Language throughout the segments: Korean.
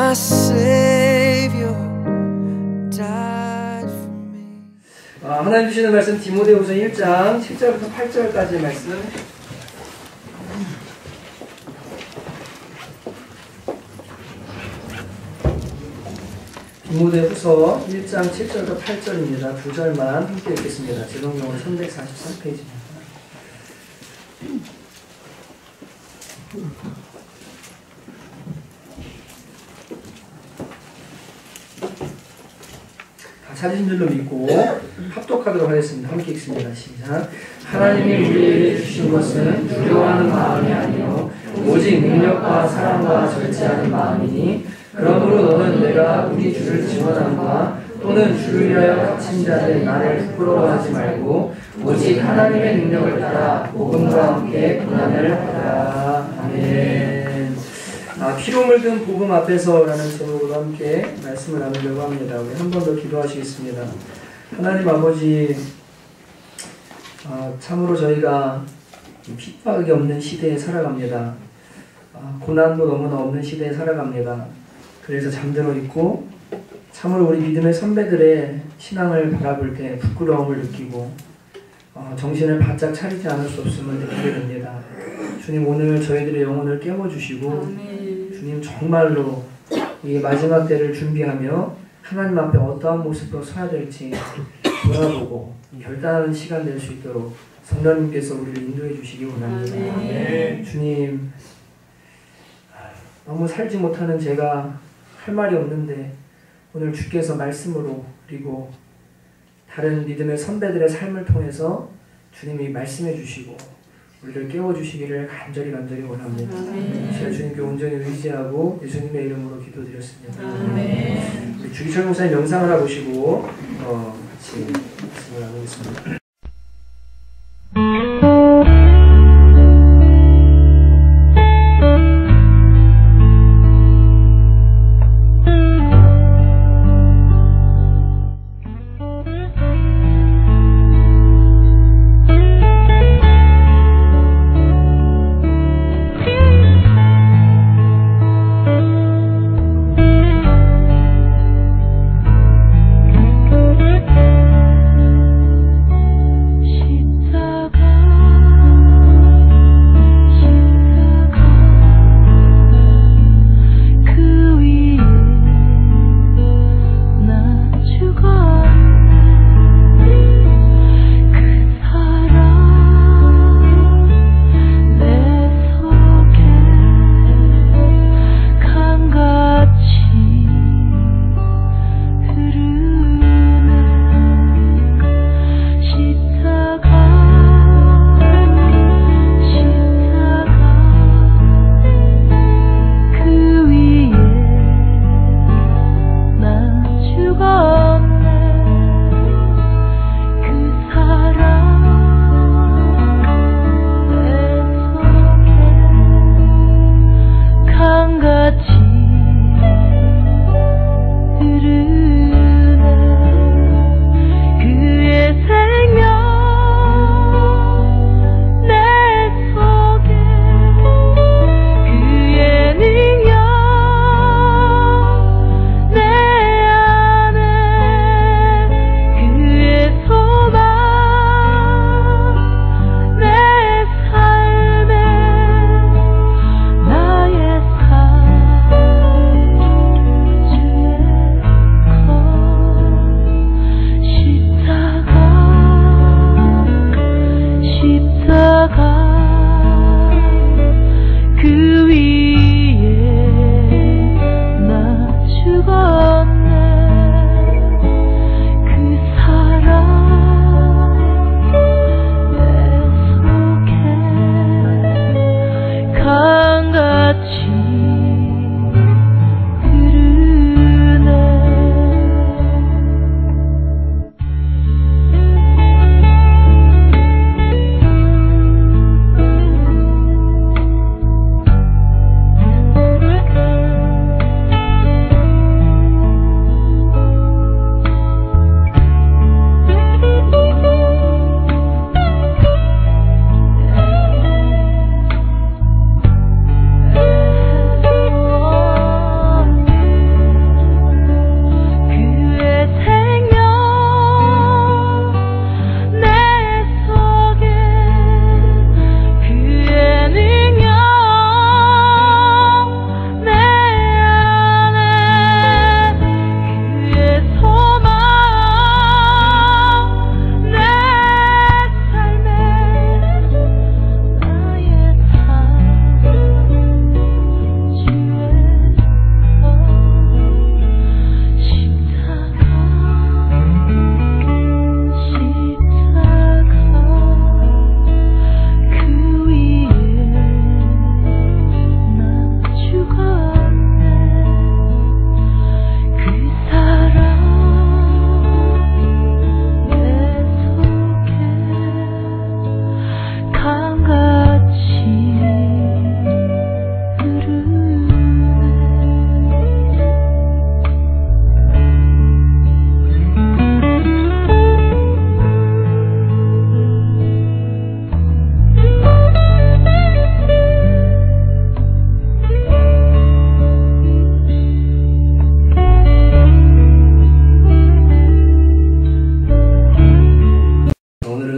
my Savior died for me. 하나님 주시는 말씀 디모데후서 1장 7절부터 8절까지의 말씀. 디모데후서 1장 7절부터 8절입니다. 두 절만 함께 읽겠습니다. 제동경은 343페이지입니다. 찾으신 줄로 믿고 합독하도록 하겠습니다. 함께 읽습니다. 시작. 하나님이 우리에게 주신 것은 두려워하는 마음이 아니요 오직 능력과 사랑과 절제하는 마음이니 그러므로 너는 내가 우리 주를 증언함과 또는 주를 위하여 갇힌 자들 나를 부끄러워하지 말고 오직 하나님의 능력을 따라 복음과 함께 고난을 받아라. 아멘. 피로 물든 복음 앞에서라는 제목으로 함께 말씀을 나누려고 합니다. 우리 한 번 더 기도하시겠습니다. 하나님 아버지, 참으로 저희가 핍박이 없는 시대에 살아갑니다. 고난도 너무나 없는 시대에 살아갑니다. 그래서 잠들어 있고 참으로 우리 믿음의 선배들의 신앙을 바라볼 때 부끄러움을 느끼고 정신을 바짝 차리지 않을 수 없음을 느끼게 됩니다. 주님, 오늘 저희들의 영혼을 깨워주시고 주님, 정말로 이 마지막 때를 준비하며 하나님 앞에 어떠한 모습으로 서야 될지 돌아보고 결단하는 시간 될 수 있도록 성령님께서 우리를 인도해 주시기 원합니다. 주님, 너무 살지 못하는 제가 할 말이 없는데 오늘 주께서 말씀으로 그리고 다른 믿음의 선배들의 삶을 통해서 주님이 말씀해 주시고 우리를 깨워주시기를 간절히 원합니다. 제가 주님께 온전히 의지하고 예수님의 이름으로 기도드렸습니다. 우리 주기철 목사님 영상을 하시고 같이 말씀을 나누겠습니다.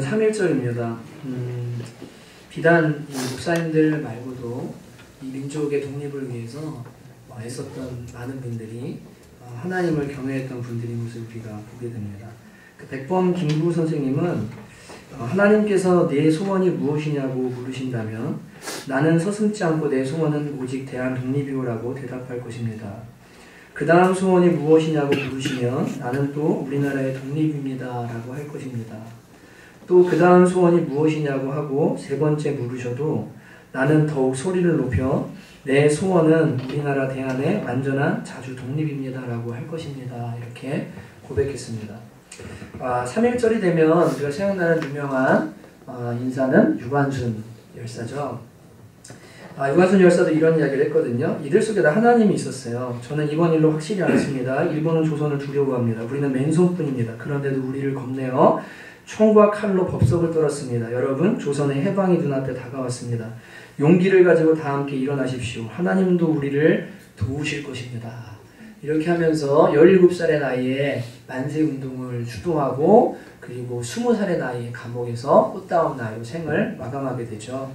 본문은 3.1절입니다. 비단 이 목사님들 말고도 이 민족의 독립을 위해서 애썼던 많은 분들이 하나님을 경외했던 분들의 모습을 우리가 보게 됩니다. 그 백범 김구 선생님은 하나님께서 내 소원이 무엇이냐고 물으신다면 나는 서슴지 않고 내 소원은 오직 대한 독립이오라고 대답할 것입니다. 그 다음 소원이 무엇이냐고 물으시면 나는 또 우리나라의 독립입니다 라고 할 것입니다. 또 그 다음 소원이 무엇이냐고 하고 세 번째 물으셔도 나는 더욱 소리를 높여 내 소원은 우리나라 대한의 완전한 자주 독립입니다 라고 할 것입니다. 이렇게 고백했습니다. 3.1절이 되면 우리가 생각나는 유명한 인사는 유관순 열사죠. 유관순 열사도 이런 이야기를 했거든요. 이들 속에다 하나님이 있었어요. 저는 이번 일로 확실히 알았습니다. 일본은 조선을 두려워합니다. 우리는 맨손뿐입니다. 그런데도 우리를 겁내어 총과 칼로 법석을 떨었습니다. 여러분, 조선의 해방이 눈앞에 다가왔습니다. 용기를 가지고 다 함께 일어나십시오. 하나님도 우리를 도우실 것입니다. 이렇게 하면서 17살의 나이에 만세운동을 주도하고 그리고 20살의 나이에 감옥에서 꽃다운 나이로 생을 마감하게 되죠.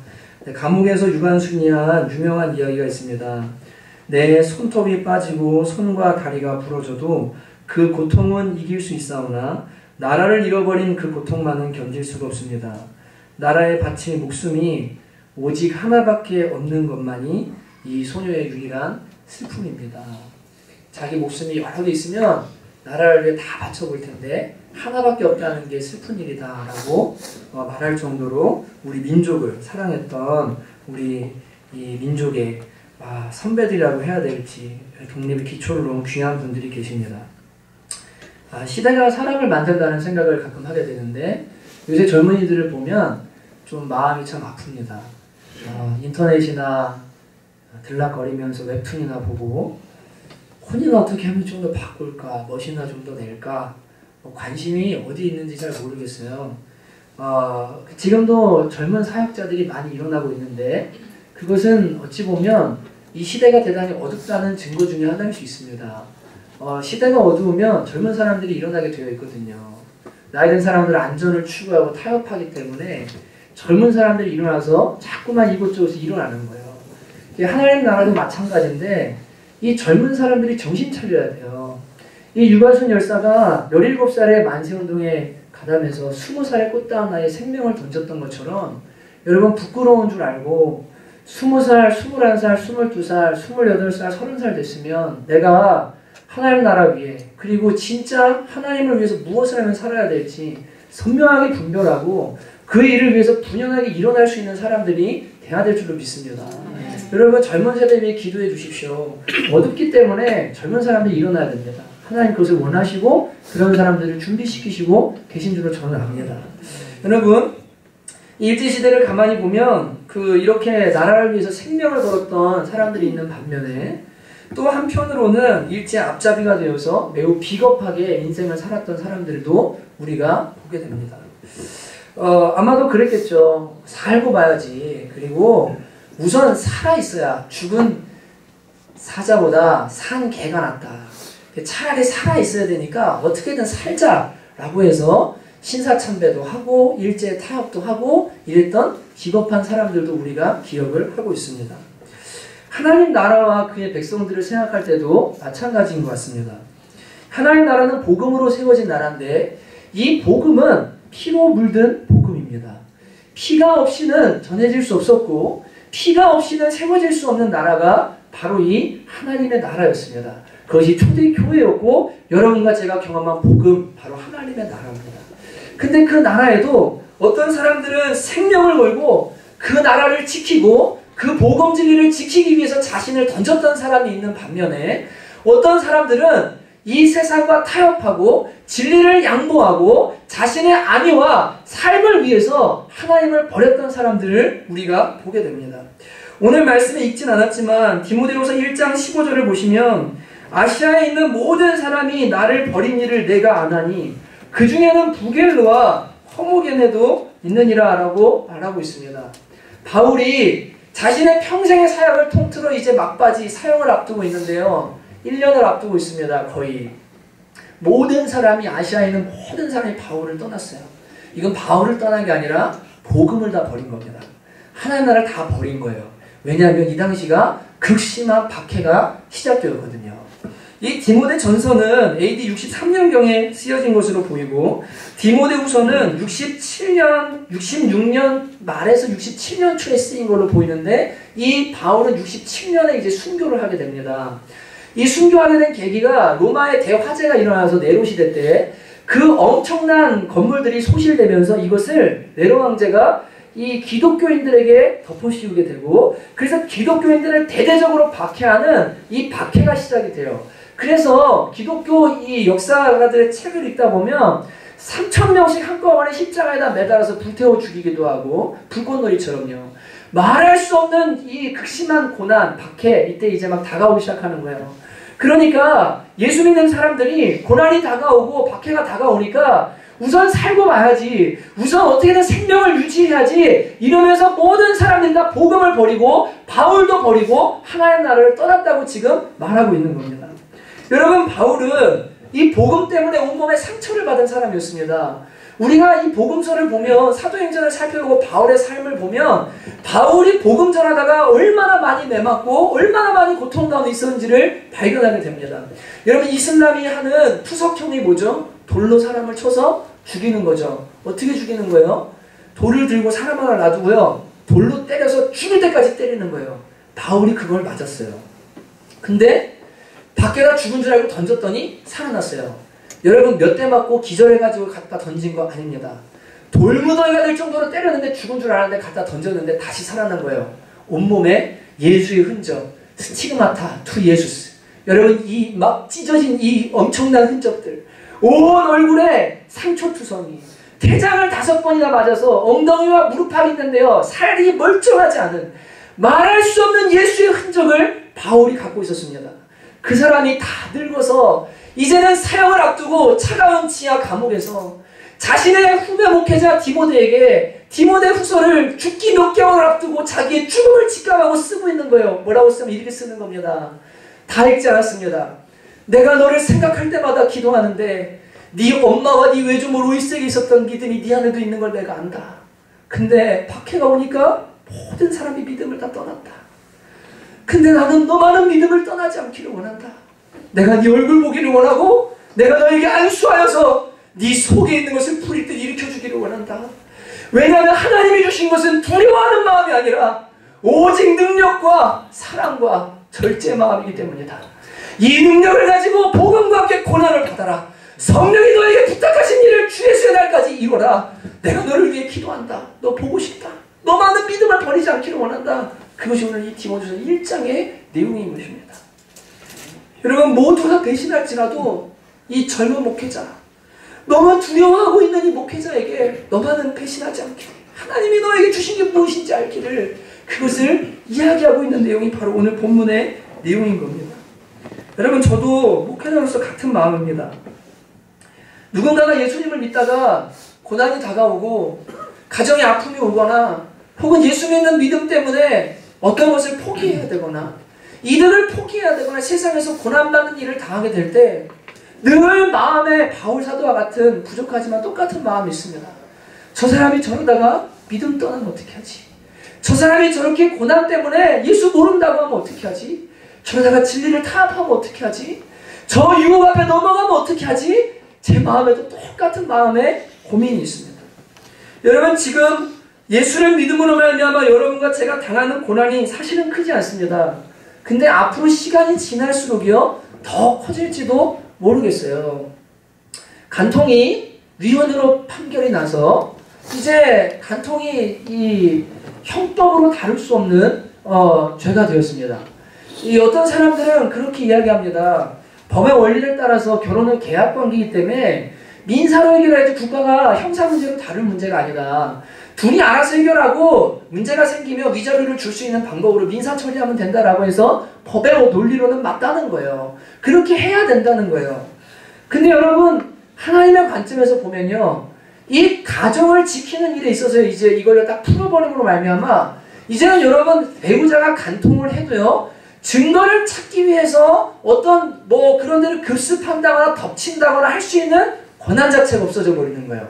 감옥에서 유관순이 한 유명한 이야기가 있습니다. 내 손톱이 빠지고 손과 다리가 부러져도 그 고통은 이길 수 있사오나 나라를 잃어버린 그 고통만은 견딜 수가 없습니다. 나라에 바친 목숨이 오직 하나밖에 없는 것만이 이 소녀의 유일한 슬픔입니다. 자기 목숨이 여러 개 있으면 나라를 위해 다 바쳐볼 텐데 하나밖에 없다는 게 슬픈 일이다 라고 말할 정도로 우리 민족을 사랑했던 우리 이 민족의 선배들이라고 해야 될지 독립의 기초를 놓은 귀한 분들이 계십니다. 시대가 사람을 만든다는 생각을 가끔 하게 되는데 요새 젊은이들을 보면 좀 마음이 참 아픕니다. 인터넷이나 들락거리면서 웹툰이나 보고 혼인을 어떻게 하면 좀 더 바꿀까, 멋이나 좀 더 낼까, 관심이 어디 있는지 잘 모르겠어요. 지금도 젊은 사역자들이 많이 일어나고 있는데 그것은 어찌 보면 이 시대가 대단히 어둡다는 증거 중에 하나일 수 있습니다. 시대가 어두우면 젊은 사람들이 일어나게 되어 있거든요. 나이든 사람들은 안전을 추구하고 타협하기 때문에 젊은 사람들이 일어나서 자꾸만 이곳저곳에서 일어나는 거예요. 하나님 나라도 마찬가지인데 이 젊은 사람들이 정신 차려야 돼요. 이 유관순 열사가 17살에 만세운동에 가담해서 20살의 꽃다운 나이에 생명을 던졌던 것처럼 여러분 부끄러운 줄 알고 20살, 21살, 22살, 28살, 30살 됐으면 내가 하나님 나라 위에 그리고 진짜 하나님을 위해서 무엇을 하면 살아야 될지 선명하게 분별하고 그 일을 위해서 분연하게 일어날 수 있는 사람들이 돼야 될 줄로 믿습니다. 여러분 젊은 세대 위해 기도해 주십시오. 어둡기 때문에 젊은 사람들이 일어나야 됩니다. 하나님 그것을 원하시고 그런 사람들을 준비시키시고 계신 줄로 저는 압니다. 여러분 이 일제시대를 가만히 보면 이렇게 나라를 위해서 생명을 걸었던 사람들이 있는 반면에 또 한편으로는 일제 앞잡이가 되어서 매우 비겁하게 인생을 살았던 사람들도 우리가 보게 됩니다. 아마도 그랬겠죠. 살고 봐야지. 그리고 우선 살아있어야 죽은 사자보다 산 개가 낫다. 차라리 살아있어야 되니까 어떻게든 살자라고 해서 신사참배도 하고 일제 타협도 하고 이랬던 기겁한 사람들도 우리가 기억을 하고 있습니다. 하나님 나라와 그의 백성들을 생각할 때도 마찬가지인 것 같습니다. 하나님 나라는 복음으로 세워진 나라인데 이 복음은 피로 물든 복음입니다. 피가 없이는 전해질 수 없었고 피가 없이는 세워질 수 없는 나라가 바로 이 하나님의 나라였습니다. 그것이 초대교회였고 여러분과 제가 경험한 복음 바로 하나님의 나라입니다. 근데 그 나라에도 어떤 사람들은 생명을 걸고 그 나라를 지키고 그 복음 진리를 지키기 위해서 자신을 던졌던 사람이 있는 반면에 어떤 사람들은 이 세상과 타협하고 진리를 양보하고 자신의 안위와 삶을 위해서 하나님을 버렸던 사람들을 우리가 보게 됩니다. 오늘 말씀에 읽진 않았지만 디모데후서 1장 15절을 보시면 아시아에 있는 모든 사람이 나를 버린 일을 내가 아나니 그 중에는 부겔로와 허모게네도 있느니라 라고 말하고 있습니다. 바울이 자신의 평생의 사역을 통틀어 이제 막바지 사역을 앞두고 있는데요. 1년을 앞두고 있습니다. 거의 모든 사람이 아시아에 있는 모든 사람이 바울을 떠났어요. 이건 바울을 떠난 게 아니라 복음을 다 버린 겁니다. 하나님 나라를 다 버린 거예요. 왜냐하면 이 당시가 극심한 박해가 시작되었거든요. 이 디모데 전서는 AD 63년경에 쓰여진 것으로 보이고 디모데 후서는 66년 말에서 67년 초에 쓰인 걸로 보이는데 이 바울은 67년에 이제 순교를 하게 됩니다. 이 순교하게 된 계기가 로마의 대화재가 일어나서 네로 시대 때 그 엄청난 건물들이 소실되면서 이것을 네로 황제가 이 기독교인들에게 덮어씌우게 되고 그래서 기독교인들을 대대적으로 박해하는 이 박해가 시작이 돼요. 그래서 기독교 이 역사가들의 책을 읽다 보면 3,000명씩 한꺼번에 십자가에다 매달아서 불태워 죽이기도 하고 불꽃놀이처럼요. 말할 수 없는 이 극심한 고난, 박해 이때 이제 막 다가오기 시작하는 거예요. 그러니까 예수 믿는 사람들이 고난이 다가오고 박해가 다가오니까 우선 살고 봐야지, 우선 어떻게든 생명을 유지해야지 이러면서 모든 사람들이 다 복음을 버리고 바울도 버리고 하나님 나라를 떠났다고 지금 말하고 있는 겁니다. 여러분, 바울은 이 복음 때문에 온몸에 상처를 받은 사람이었습니다. 우리가 이 복음서를 보면 사도행전을 살펴보고 바울의 삶을 보면 바울이 복음 전하다가 얼마나 많이 매맞고 얼마나 많이 고통 가운데 있었는지를 발견하게 됩니다. 여러분, 이슬람이 하는 투석형이 뭐죠? 돌로 사람을 쳐서 죽이는 거죠. 어떻게 죽이는 거예요? 돌을 들고 사람 하나 놔두고요. 돌로 때려서 죽을 때까지 때리는 거예요. 바울이 그걸 맞았어요. 근데 밖에다 죽은 줄 알고 던졌더니 살아났어요. 여러분, 몇 대 맞고 기절해가지고 갖다 던진 거 아닙니다. 돌무더기가 될 정도로 때렸는데 죽은 줄 알았는데 갖다 던졌는데 다시 살아난 거예요. 온몸에 예수의 흔적, 스티그마타 투 예수스. 여러분, 이 막 찢어진 이 엄청난 흔적들, 온 얼굴에 상처투성이, 태장을 5번이나 맞아서 엉덩이와 무릎팍이 있는데요, 살이 멀쩡하지 않은 말할 수 없는 예수의 흔적을 바울이 갖고 있었습니다. 그 사람이 다 늙어서 이제는 사형을 앞두고 차가운 지하 감옥에서 자신의 후배 목회자 디모데에게 디모데 후서를 죽기 몇 개월을 앞두고 자기의 죽음을 직감하고 쓰고 있는 거예요. 뭐라고 쓰면 이렇게 쓰는 겁니다. 다 읽지 않았습니다. 내가 너를 생각할 때마다 기도하는데 네 엄마와 네 외조모 로이스에게 있었던 믿음이 네 안에도 있는 걸 내가 안다. 근데 박해가 오니까 모든 사람이 믿음을 다 떠났다. 근데 나는 너만은 믿음을 떠나지 않기를 원한다. 내가 네 얼굴 보기를 원하고 내가 너에게 안수하여서 네 속에 있는 것을 풀릴 듯 일으켜주기를 원한다. 왜냐하면 하나님이 주신 것은 두려워하는 마음이 아니라 오직 능력과 사랑과 절제 마음이기 때문이다. 이 능력을 가지고 복음과 함께 고난을 받아라. 성령이 너에게 부탁하신 일을 주 예수의 날까지 이루어라. 내가 너를 위해 기도한다. 너 보고 싶다. 너만은 믿음을 버리지 않기를 원한다. 그것이 오늘 이 디모데후서 1장의 내용인 것입니다. 여러분, 모두가 배신할지라도 이 젊은 목회자, 너만 두려워하고 있는 이 목회자에게 너만은 배신하지 않기를, 하나님이 너에게 주신 게 무엇인지 알기를, 그것을 이야기하고 있는 내용이 바로 오늘 본문의 내용인 겁니다. 여러분, 저도 목회자로서 같은 마음입니다. 누군가가 예수님을 믿다가 고난이 다가오고 가정에 아픔이 오거나 혹은 예수 믿는 믿음 때문에 어떤 것을 포기해야 되거나 이들을 포기해야 되거나 세상에서 고난받는 일을 당하게 될 때 늘 마음에 바울 사도와 같은 부족하지만 똑같은 마음이 있습니다. 저 사람이 저러다가 믿음 떠나면 어떻게 하지? 저 사람이 저렇게 고난 때문에 예수 모른다고 하면 어떻게 하지? 저러다가 진리를 타협하면 어떻게 하지? 저 유혹 앞에 넘어가면 어떻게 하지? 제 마음에도 똑같은 마음에 고민이 있습니다. 여러분, 지금 예수를 믿음으로 말미암아 여러분과 제가 당하는 고난이 사실은 크지 않습니다. 근데 앞으로 시간이 지날수록요 더 커질지도 모르겠어요. 간통이 위헌으로 판결이 나서 이제 간통이 이 형법으로 다룰 수 없는 죄가 되었습니다. 이 어떤 사람들은 그렇게 이야기합니다. 법의 원리를 따라서 결혼은 계약관계이기 때문에 민사로 해결해야지 국가가 형사 문제로 다룰 문제가 아니다. 둘이 알아서 해결하고 문제가 생기면 위자료를 줄 수 있는 방법으로 민사 처리하면 된다라고 해서 법의 논리로는 맞다는 거예요. 그렇게 해야 된다는 거예요. 근데 여러분, 하나님의 관점에서 보면요, 이 가정을 지키는 일에 있어서 이제 이걸 딱 풀어버림으로 말미암아 이제는 여러분, 배우자가 간통을 해도요 증거를 찾기 위해서 어떤 그런 데를 급습한다거나 덮친다거나 할 수 있는 권한 자체가 없어져 버리는 거예요.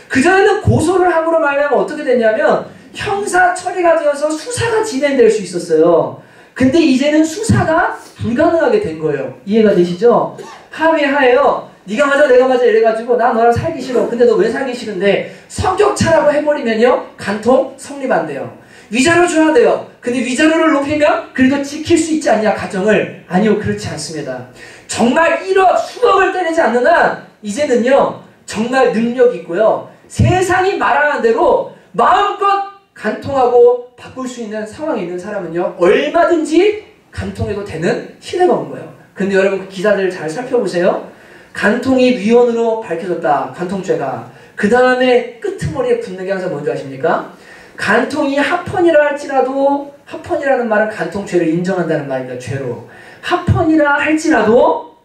그전에는 고소를 함으로 말하면 어떻게 됐냐면 형사 처리가 되어서 수사가 진행될 수 있었어요. 근데 이제는 수사가 불가능하게 된 거예요. 이해가 되시죠? 합의하에요. 네가 맞아 내가 맞아 이래가지고 나 너랑 살기 싫어. 근데 너 왜 살기 싫은데 성격차라고 해버리면요 간통 성립 안 돼요. 위자료 줘야 돼요. 근데 위자료를 높이면 그래도 지킬 수 있지 않냐 가정을. 아니요 그렇지 않습니다. 정말 1억 수억을 때리지 않는 한 이제는요 정말 능력 있고요 세상이 말하는 대로 마음껏 간통하고 바꿀 수 있는 상황에 있는 사람은요 얼마든지 간통해도 되는 시대가 온 거예요. 근데 여러분 그 기사들 잘 살펴보세요. 간통이 위헌으로 밝혀졌다. 간통죄가. 그 다음에 끄트머리에 붙는 게 항상 뭔지 아십니까? 간통이 합헌이라 할지라도 합헌이라는 말은 간통죄를 인정한다는 말입니다. 죄로. 합헌이라 할지라도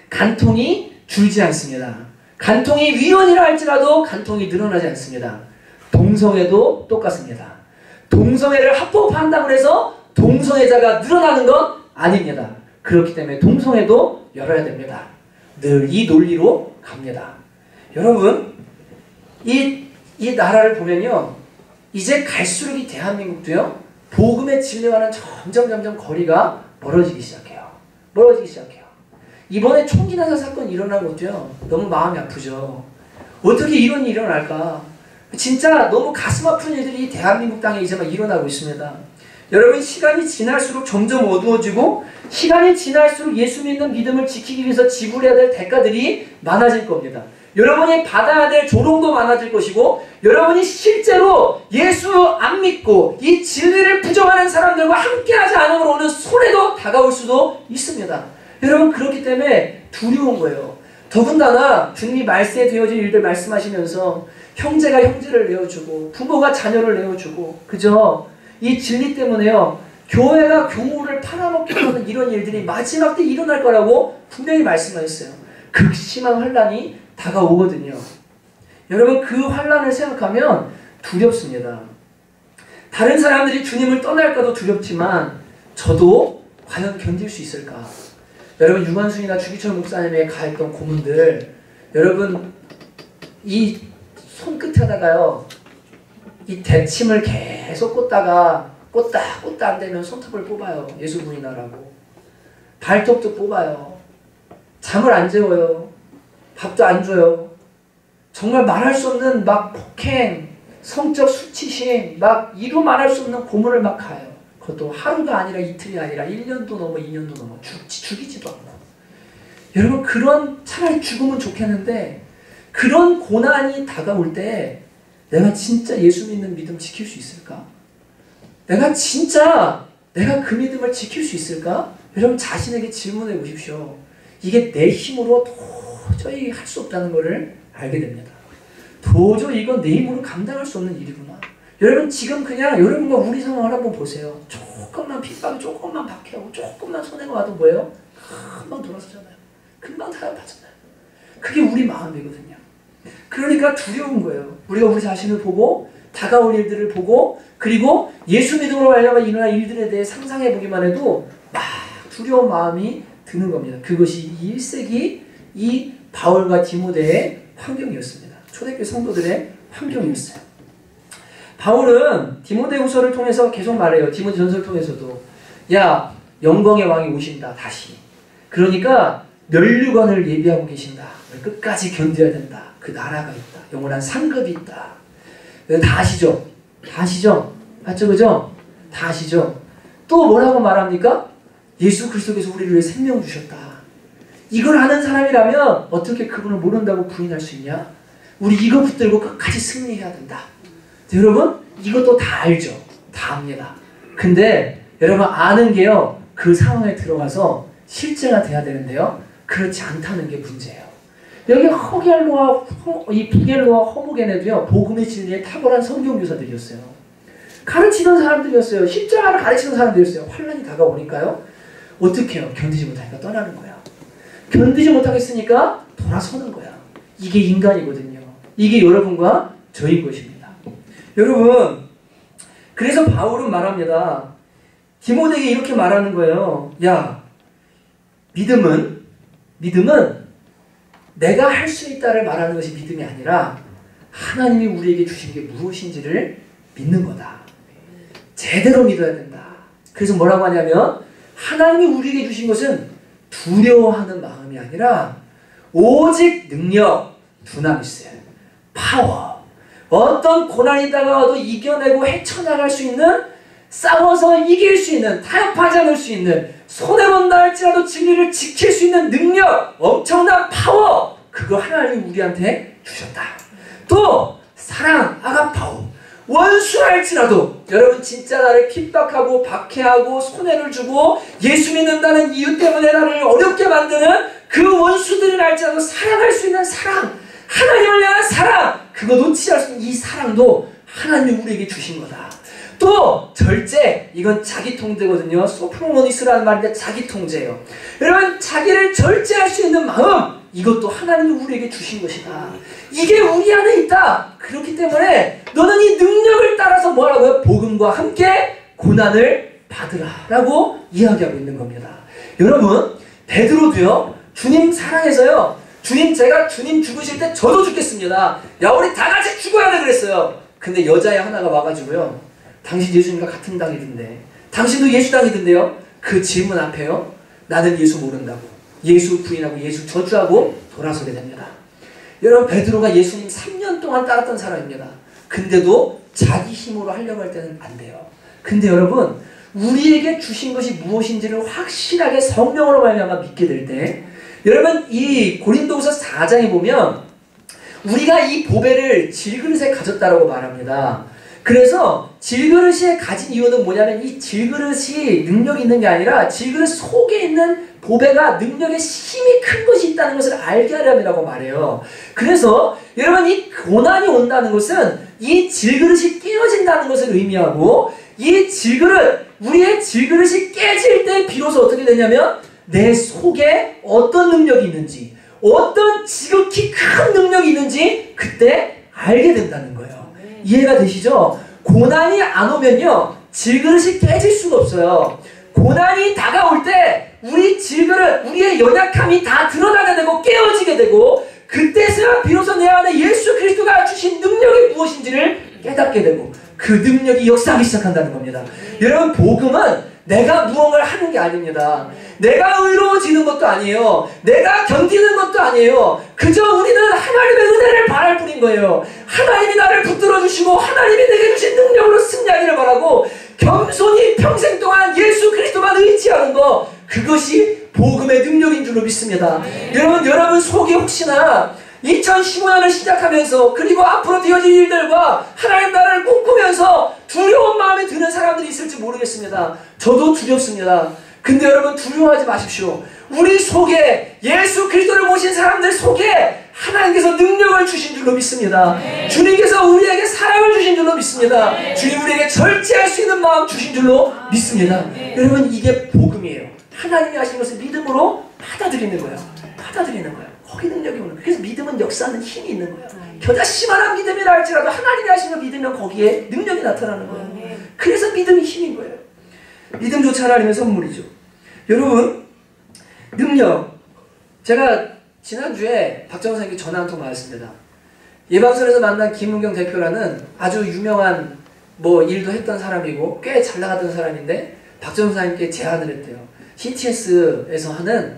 간통이 줄지 않습니다. 간통이 위헌이라 할지라도 간통이 늘어나지 않습니다. 동성애도 똑같습니다. 동성애를 합법화한다고 해서 동성애자가 늘어나는 건 아닙니다. 그렇기 때문에 동성애도 열어야 됩니다. 늘 이 논리로 갑니다. 여러분 이 나라를 보면요 이제 갈수록 이 대한민국도요 복음의 진리와는 점점 거리가 멀어지기 시작해요. 이번에 총기 난사 사건 일어난 것도요 너무 마음이 아프죠. 어떻게 이런 일이 일어날까. 진짜 너무 가슴 아픈 일들이 대한민국 땅에 이제 막 일어나고 있습니다. 여러분 시간이 지날수록 점점 어두워지고 시간이 지날수록 예수 믿는 믿음을 지키기 위해서 지불해야 될 대가들이 많아질 겁니다. 여러분이 받아야 될 조롱도 많아질 것이고 여러분이 실제로 예수 안 믿고 이 진리를 부정하는 사람들과 함께하지 않음으로 오는 손해도 다가올 수도 있습니다. 여러분 그렇기 때문에 두려운 거예요. 더군다나 주님이 말세에 되어질 일들 말씀하시면서 형제가 형제를 내어주고 부모가 자녀를 내어주고 그죠? 이 진리 때문에요 교회가 교우를 팔아먹게 하는 이런 일들이 마지막 때 일어날 거라고 분명히 말씀하셨어요. 극심한 환란이 다가오거든요. 여러분 그 환란을 생각하면 두렵습니다. 다른 사람들이 주님을 떠날까도 두렵지만 저도 과연 견딜 수 있을까. 여러분 유관순이나 주기철 목사님의 가했던 고문들 여러분 이 손끝에다가요 이 대침을 계속 꽂다 안 되면 손톱을 뽑아요. 예수부인하라고. 발톱도 뽑아요. 잠을 안 재워요. 밥도 안 줘요. 정말 말할 수 없는 막 폭행, 성적 수치심, 막 이루 말할 수 없는 고문을 막 가요. 그것도 하루가 아니라 이틀이 아니라 1년도 넘어 2년도 넘어 죽이지도 않고. 여러분 그런 차라리 죽으면 좋겠는데 그런 고난이 다가올 때 내가 진짜 예수 믿는 믿음 지킬 수 있을까? 내가 그 믿음을 지킬 수 있을까? 여러분 자신에게 질문해 보십시오. 이게 내 힘으로 도저히 할 수 없다는 것을 알게 됩니다. 도저히 이건 내 힘으로 감당할 수 없는 일이구나. 여러분 지금 그냥 여러분과 우리 상황을 한번 보세요. 조금만 핍박이 조금만 박해하고 조금만 손해가 와도 뭐예요? 금방 돌아서잖아요. 금방 타협하잖아요. 그게 우리 마음이거든요. 그러니까 두려운 거예요. 우리가 우리 자신을 보고 다가올 일들을 보고 그리고 예수 믿음으로 말미암아 일어날 일들에 대해 상상해 보기만 해도 막 두려운 마음이 드는 겁니다. 그것이 1세기 이 바울과 디모데의 환경이었습니다. 초대교회 성도들의 환경이었어요. 바울은 디모데후서를 통해서 계속 말해요. 디모데전서를 통해서도 야 영광의 왕이 오신다 다시. 그러니까 면류관을 예비하고 계신다. 끝까지 견뎌야 된다. 그 나라가 있다. 영원한 상급이 있다. 다 아시죠? 다 아시죠? 맞죠? 그죠? 다 아시죠? 또 뭐라고 말합니까? 예수 그리스도께서 우리를 위해 생명 주셨다. 이걸 아는 사람이라면 어떻게 그분을 모른다고 부인할 수 있냐? 우리 이거 붙들고 끝까지 승리해야 된다. 여러분 이것도 다 알죠. 다 압니다. 근데 여러분 아는 게요. 그 상황에 들어가서 실제가 돼야 되는데요. 그렇지 않다는 게 문제예요. 여기 허겔로와 이 비겔로와 허무겐에도요. 복음의 진리에 탁월한 성경교사들이었어요. 가르치는 사람들이었어요. 십자가를 가르치는 사람들이었어요. 환란이 다가오니까요. 어떻게 해요? 견디지 못하니까 떠나는 거야. 견디지 못하겠으니까 돌아서는 거야. 이게 인간이거든요. 이게 여러분과 저희 것입니다. 여러분 그래서 바울은 말합니다. 디모데에게 이렇게 말하는 거예요. 야 믿음은 내가 할 수 있다를 말하는 것이 믿음이 아니라 하나님이 우리에게 주신 게 무엇인지를 믿는 거다. 제대로 믿어야 된다. 그래서 뭐라고 하냐면 하나님이 우리에게 주신 것은 두려워하는 마음이 아니라 오직 능력, 두나미스, 파워. 어떤 고난이 다가와도 이겨내고 헤쳐나갈 수 있는, 싸워서 이길 수 있는, 타협하지 않을 수 있는, 손해본다 할지라도 진리를 지킬 수 있는 능력, 엄청난 파워, 그거 하나님이 우리한테 주셨다. 또 사랑, 아가파오. 원수할지라도 여러분 진짜 나를 핍박하고 박해하고 손해를 주고 예수 믿는다는 이유 때문에 나를 어렵게 만드는 그 원수들을 알지라도 사랑할 수 있는 사랑, 하나님을 향한 사랑, 그거 놓치지 않을 수 있는 이 사랑도 하나님이 우리에게 주신 거다. 또 절제, 이건 자기 통제거든요. 소프로모니스라는 말인데 자기 통제예요. 여러분 자기를 절제할 수 있는 마음, 이것도 하나님이 우리에게 주신 것이다. 이게 우리 안에 있다. 그렇기 때문에 너는 이 능력을 따라서 뭐라고요? 복음과 함께 고난을 받으라 라고 이야기하고 있는 겁니다. 여러분 베드로도요, 주님 사랑해서요, 제가 주님 죽으실 때 저도 죽겠습니다. 야 우리 다 같이 죽어야 돼 그랬어요. 근데 여자애 하나가 와가지고요, 당신 예수님과 같은 당이던데, 당신도 예수 당이던데요? 그 질문 앞에요, 나는 예수 모른다고 예수 부인하고 예수 저주하고 돌아서게 됩니다. 여러분 베드로가 예수님 3년 동안 따랐던 사람입니다. 근데도 자기 힘으로 하려고 할 때는 안 돼요. 근데 여러분 우리에게 주신 것이 무엇인지를 확실하게 성령으로 말미암아 믿게 될 때, 여러분 이 고린도후서 4장에 보면 우리가 이 보배를 질그릇에 가졌다라고 말합니다. 그래서 질그릇에 가진 이유는 뭐냐면 이 질그릇이 능력이 있는 게 아니라 질그릇 속에 있는 보배가 능력의 힘이 큰 것이 있다는 것을 알게 하려고 말해요. 그래서 여러분 이 고난이 온다는 것은 이 질그릇이 깨어진다는 것을 의미하고, 이 질그릇, 우리의 질그릇이 깨질 때 비로소 어떻게 되냐면 내 속에 어떤 능력이 있는지, 어떤 지극히 큰 능력이 있는지 그때 알게 된다는 거예요. 이해가 되시죠? 고난이 안 오면요 질그릇이 깨질 수가 없어요. 고난이 다가올 때 우리 질그릇, 우리의 연약함이 다 드러나게 되고 깨어지게 되고, 그때서야 비로소 내 안에 예수 그리스도가 주신 능력이 무엇인지를 깨닫게 되고 그 능력이 역사하기 시작한다는 겁니다. 여러분 복음은 내가 무언가를 하는 게 아닙니다. 내가 의로워지는 것도 아니에요. 내가 견디는 것도 아니에요. 그저 우리는 하나님의 은혜를 바랄 뿐인 거예요. 하나님이 나를 붙들어 주시고 하나님이 내게 주신 능력으로 승리하기를 바라고 겸손히 평생 동안 예수 그리스도만 의지하는 거, 그것이 복음의 능력인 줄로 믿습니다. 여러분 속에 혹시나 2015년을 시작하면서 그리고 앞으로 되어질 일들과 하나님 나라를 꿈꾸면서 두려운 마음이 드는 사람들이 있을지 모르겠습니다. 저도 두렵습니다. 근데 여러분 두려워하지 마십시오. 우리 속에 예수 그리스도를 모신 사람들 속에 하나님께서 능력을 주신 줄로 믿습니다. 주님께서 우리에게 사랑을 주신 줄로 믿습니다. 주님 우리에게 절제할 수 있는 마음 주신 줄로 믿습니다. 여러분 이게 복음이에요. 하나님이 하신 것을 믿음으로 받아들이는 거예요. 받아들이는 거예요. 거기 능력이 오는 거예요. 그래서 믿음은 역사하는 힘이 있는 거예요. 겨자씨만한 믿음이라 할지라도 하나님이 하신 걸 믿으면 거기에 능력이 나타나는 거예요. 그래서 믿음이 힘인 거예요. 믿음조차 하나님의 선물이죠. 여러분 능력, 제가 지난주에 박정선생님께 전화 한 통 받았습니다. 예방선에서 만난 김은경 대표라는 아주 유명한 일도 했던 사람이고 꽤 잘 나가던 사람인데 박정선생님께 제안을 했대요. CTS에서 하는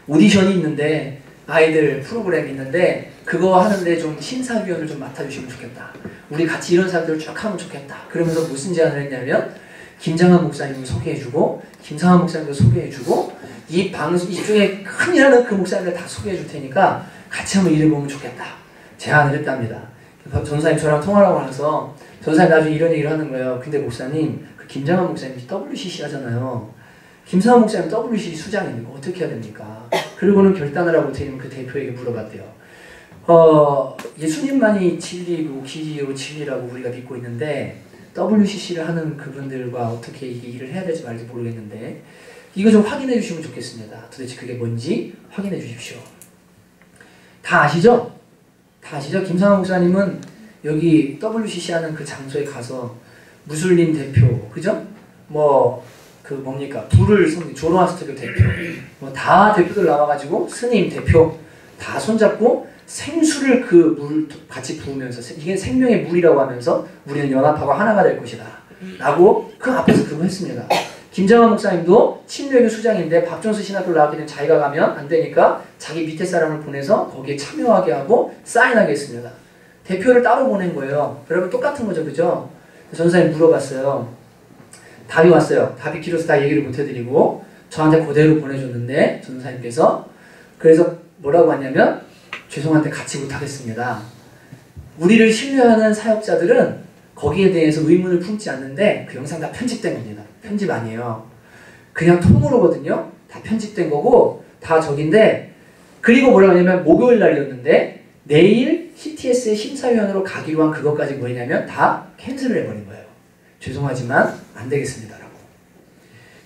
오디션이 있는데, 아이들 프로그램이 있는데 그거 하는데 좀 심사위원을 좀 맡아주시면 좋겠다. 우리 같이 이런 사람들을 쭉 하면 좋겠다. 그러면서 무슨 제안을 했냐면 김장한 목사님을 소개해주고 김상한 목사님도 소개해주고 이중에 큰 일하는 그 목사님들 다 소개해줄 테니까 같이 한번 일해보면 좋겠다. 제안을 했답니다. 전사님 저랑 통화를 하고 나서 전사님 나중에 이런 얘기를 하는 거예요. 근데 목사님 그 김장한 목사님이 WCC 하잖아요. 김상한 목사님 WCC 수장입니다. 어떻게 해야 됩니까? 그리고는 결단을 하고 그 대표에게 물어봤대요. 예수님만이 진리고 기로 진리라고 우리가 믿고 있는데 WCC를 하는 그분들과 어떻게 이 일을 해야 될지 말지 모르겠는데 이거 좀 확인해 주시면 좋겠습니다. 도대체 그게 뭔지 확인해 주십시오. 다 아시죠? 다 아시죠? 김상환 목사님은 여기 WCC 하는 그 장소에 가서 무슬림 대표, 그죠? 불을 섬긴 조로아스터교 대표, 다 대표들 나와가지고 스님 대표 다 손잡고 생수를 그 물 같이 부으면서 이게 생명의 물이라고 하면서 우리는 연합하고 하나가 될 것이다 라고 그 앞에서 그거 했습니다. 김장환 목사님도 친묘교 수장인데 박종수 신학교를 나왔기 때문에 자기가 가면 안 되니까 자기 밑에 사람을 보내서 거기에 참여하게 하고 사인하게 했습니다. 대표를 따로 보낸 거예요. 여러분 똑같은 거죠, 그죠? 전사님 물어봤어요. 답이 왔어요. 답이 길어서 다 얘기를 못 해드리고 저한테 그대로 보내줬는데 전사님께서 그래서 뭐라고 하냐면 죄송한데 같이 못하겠습니다. 우리를 신뢰하는 사역자들은 거기에 대해서 의문을 품지 않는데 그 영상 다 편집된 겁니다. 편집 아니에요. 그냥 통으로거든요. 다 편집된 거고 다 저긴데 그리고 뭐라고 하냐면 목요일 날이었는데 내일 CTS의 심사위원으로 가기로 한 그것까지 뭐냐면 다 캔슬을 해버린 거예요. 죄송하지만 안 되겠습니다라고.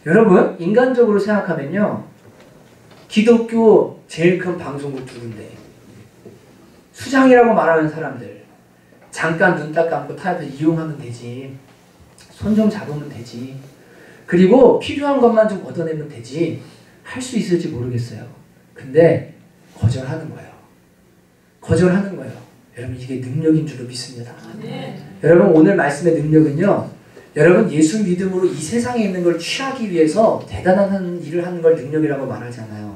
여러분 인간적으로 생각하면요. 기독교 제일 큰 방송국 두 군데 수장이라고 말하는 사람들 잠깐 눈 딱 감고 타협해서 이용하면 되지. 손 좀 잡으면 되지. 그리고 필요한 것만 좀 얻어내면 되지. 할 수 있을지 모르겠어요. 근데 거절하는 거예요. 거절하는 거예요. 여러분 이게 능력인 줄로 믿습니다. 네. 여러분 오늘 말씀의 능력은요. 여러분 예수 믿음으로 이 세상에 있는 걸 취하기 위해서 대단한 일을 하는 걸 능력이라고 말하지 않아요.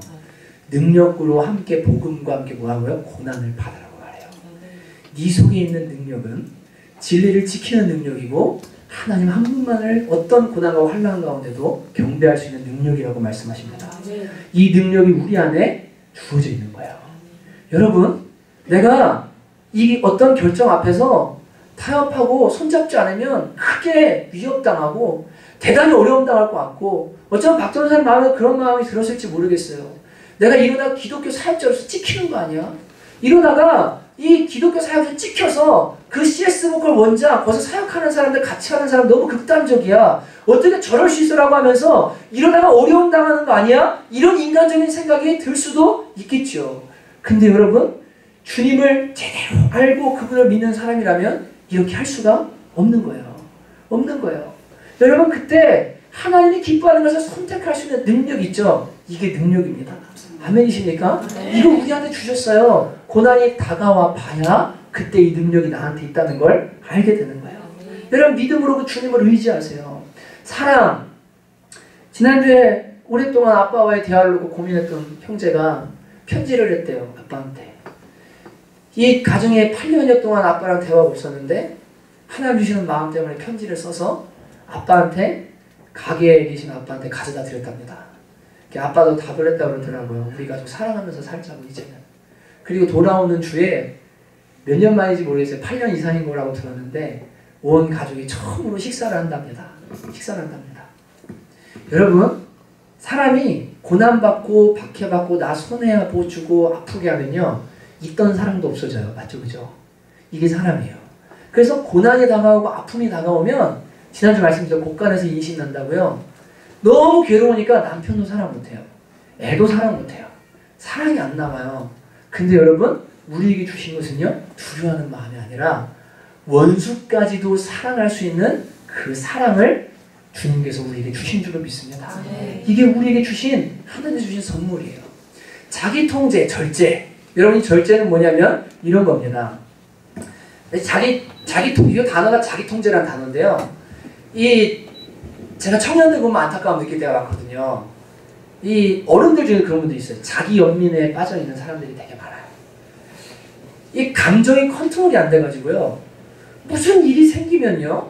능력으로 함께 복음과 함께 뭐하고요? 고난을 받으라고 말해요. 네 속에 있는 능력은 진리를 지키는 능력이고 하나님 한 분만을 어떤 고난과 환난 가운데도 경배할 수 있는 능력이라고 말씀하십니다. 이 능력이 우리 안에 주어져 있는 거예요. 여러분 내가 이 어떤 결정 앞에서 타협하고 손잡지 않으면 크게 위협당하고 대단히 어려움 당할 것 같고 어쩌면 박전사님 마음에 그런 마음이 들었을지 모르겠어요. 내가 이러다가 기독교 사역자로서 찍히는 거 아니야? 이러다가 이 기독교 사역자 찍혀서 그 CS 보컬 원장 거기서 사역하는 사람들 같이 하는 사람 너무 극단적이야. 어떻게 저럴 수 있어라고 하면서 이러다가 어려움 당하는 거 아니야? 이런 인간적인 생각이 들 수도 있겠죠. 근데 여러분 주님을 제대로 알고 그분을 믿는 사람이라면 이렇게 할 수가 없는 거예요. 없는 거예요. 여러분 그때 하나님이 기뻐하는 것을 선택할 수 있는 능력 있죠? 이게 능력입니다. 아멘이십니까? 네. 이거 우리한테 주셨어요. 고난이 다가와 봐야 그때 이 능력이 나한테 있다는 걸 알게 되는 거예요. 네. 여러분 믿음으로 그 주님을 의지하세요. 사랑. 지난주에 오랫동안 아빠와의 대화를 놓고 고민했던 형제가 편지를 했대요. 아빠한테. 이 가정에 8년여 동안 아빠랑 대화가 없었는데 하나님 주시는 마음 때문에 편지를 써서 아빠한테 가게에 계신 아빠한테 가져다 드렸답니다. 아빠도 답을 했다고 그러더라고요. 우리 가족 사랑하면서 살자고 이제는. 그리고 돌아오는 주에 몇 년 만인지 모르겠어요. 8년 이상인 거라고 들었는데 온 가족이 처음으로 식사를 한답니다. 식사를 한답니다. 여러분 사람이 고난받고 박해받고 나 손해보주고 아프게 하면요. 있던 사랑도 없어져요. 맞죠? 그죠? 이게 사람이에요. 그래서 고난이 다가오고 아픔이 다가오면 지난주 말씀드렸죠. 곳간에서 인신 난다고요. 너무 괴로우니까 남편도 사랑 못해요. 애도 사랑 못해요. 사랑이 안 나와요. 근데 여러분 우리에게 주신 것은요. 두려워하는 마음이 아니라 원수까지도 사랑할 수 있는 그 사랑을 주님께서 우리에게 주신 줄로 믿습니다. 이게 우리에게 주신 하나님이 주신 선물이에요. 자기 통제, 절제. 여러분이 절제는 뭐냐면 이런 겁니다. 이 단어가 자기 통제라는 단어인데요. 제가 청년들 보면 안타까움 느낄 때가 많거든요. 이 어른들 중에 그런 분들이 있어요. 자기 연민에 빠져있는 사람들이 되게 많아요. 이 감정이 컨트롤이 안 돼가지고요. 무슨 일이 생기면요.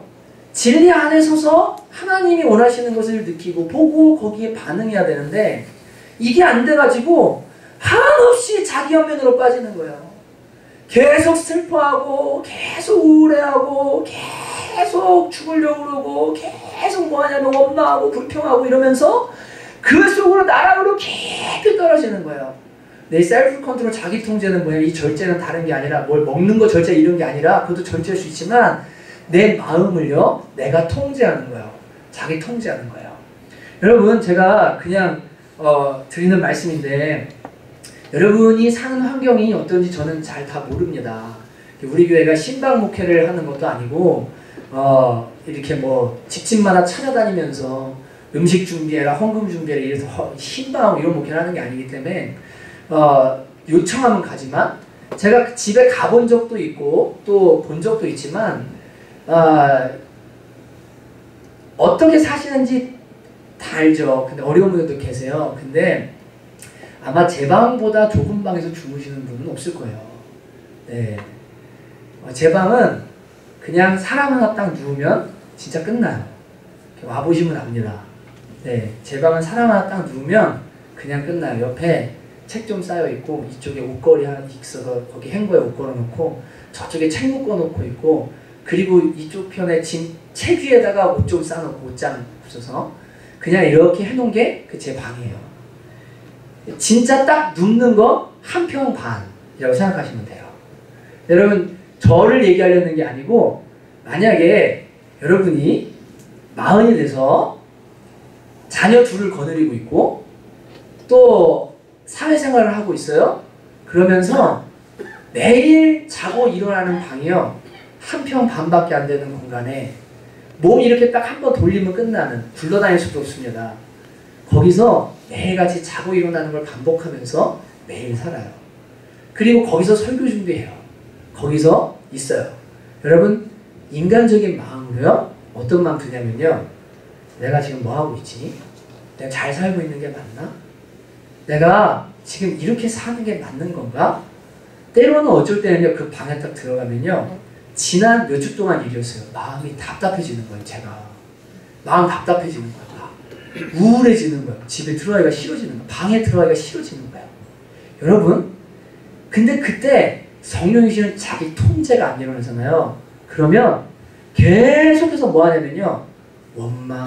진리 안에 서서 하나님이 원하시는 것을 느끼고 보고 거기에 반응해야 되는데 이게 안 돼가지고 한없이 자기 연민으로 빠지는 거예요. 계속 슬퍼하고 계속 우울해하고 계속 죽으려고 그러고 계속 뭐하냐면 원망하고 불평하고 이러면서 그 속으로 나락으로 깊이 떨어지는 거예요. 내 셀프 컨트롤 자기 통제는 뭐야? 이 절제는 다른 게 아니라 뭘 먹는 거 절제 이런 게 아니라 그것도 절제할 수 있지만 내 마음을요 내가 통제하는 거예요. 자기 통제하는 거예요. 여러분 제가 그냥 드리는 말씀인데 여러분이 사는 환경이 어떤지 저는 잘 다 모릅니다. 우리 교회가 신방 목회를 하는 것도 아니고 이렇게 뭐 집집마다 찾아다니면서 음식 준비해라 헌금 준비해라 이래서 신방하고 이런 목회를 하는 게 아니기 때문에 요청하면 가지만 제가 집에 가본 적도 있고 또 본 적도 있지만 어떻게 사시는지 다 알죠. 근데 어려운 분들도 계세요. 근데 아마 제 방보다 좁은 방에서 주무시는 분은 없을 거예요. 네. 제 방은 그냥 사람 하나 딱 누우면 진짜 끝나요. 와보시면 압니다. 네. 제 방은 사람 하나 딱 누우면 그냥 끝나요. 옆에 책 좀 쌓여있고 이쪽에 옷걸이 하나 있어서 거기 행거에 옷 걸어놓고 저쪽에 책 묶어놓고 있고 그리고 이쪽 편에 책 위에다가 옷 좀 쌓아놓고 옷장 붙여서 그냥 이렇게 해놓은 게 그 제 방이에요. 진짜 딱 눕는 거 한 평 반이라고 생각하시면 돼요. 여러분 저를 얘기하려는 게 아니고 만약에 여러분이 마흔이 돼서 자녀 둘을 거느리고 있고 또 사회생활을 하고 있어요. 그러면서 매일 자고 일어나는 방이요. 한 평 반밖에 안 되는 공간에 몸이 이렇게 딱 한 번 돌리면 끝나는 굴러다닐 수도 없습니다. 거기서 매일같이 자고 일어나는 걸 반복하면서 매일 살아요. 그리고 거기서 설교 준비해요. 거기서 있어요. 여러분 인간적인 마음으로요. 어떤 마음 드냐면요. 내가 지금 뭐하고 있지? 내가 잘 살고 있는 게 맞나? 내가 지금 이렇게 사는 게 맞는 건가? 때로는 어쩔 때는요. 그 방에 딱 들어가면요. 지난 몇 주 동안 일이었어요. 마음이 답답해지는 거예요. 제가. 마음 답답해지는 거예요. 우울해지는 거예요. 집에 들어가기가 싫어지는 거예요. 방에 들어가기가 싫어지는 거예요. 여러분 근데 그때 성령이시는 자기 통제가 안 일어나잖아요. 그러면 계속해서 뭐 하냐면요. 원망,